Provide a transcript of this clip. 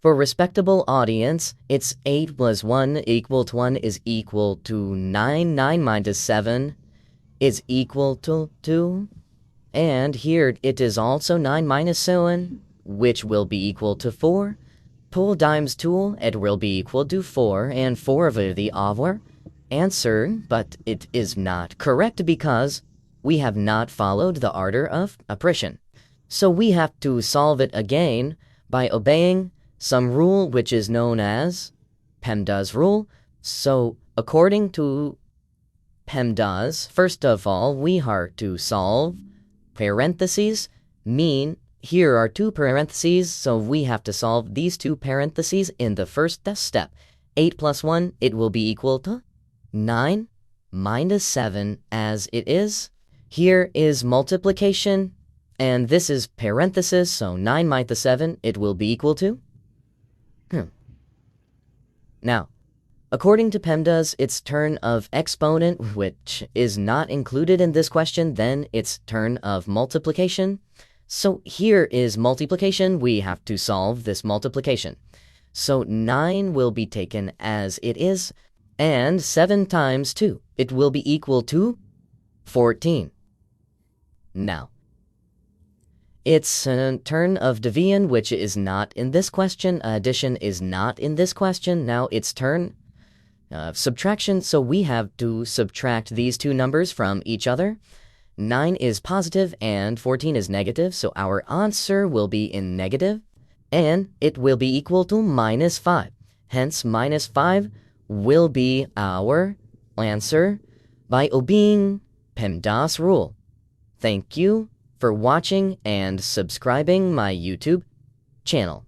For respectable audience, it's 8 plus 1 equal to 1 is equal to 9. 9 minus 7 is equal to 2. And here it is also 9 minus 7, which will be equal to 4. Pull dimes tool, it will be equal to 4, and 4 will be our answer, but it is not correct because we have not followed the order of operation. So we have to solve it again by obeying some rule which is known as PEMDAS rule. So according to PEMDAS, first of all, we are to solve parentheses, mean here are two parentheses, so we have to solve these two parentheses in the first step. 8 plus 1, it will be equal to 9 minus 7 as it is. Here is multiplication, and this is parenthesis, so 9 minus 7, it will be equal to. Now, according to PEMDAS, its term of exponent, which is not included in this question, then its term of multiplication. So here is multiplication. We have to solve this multiplication. So 9 will be taken as it is, and 7 times 2, it will be equal to 14. Now, it's a turn of division, which is not in this question. Addition is not in this question. Now it's turn of subtraction, so we have to subtract these two numbers from each other. 9 is positive and 14 is negative, so our answer will be in negative, and it will be equal to minus 5. Hence, minus 5 will be our answer by obeying PEMDAS rule. Thank you for watching and subscribing my YouTube channel.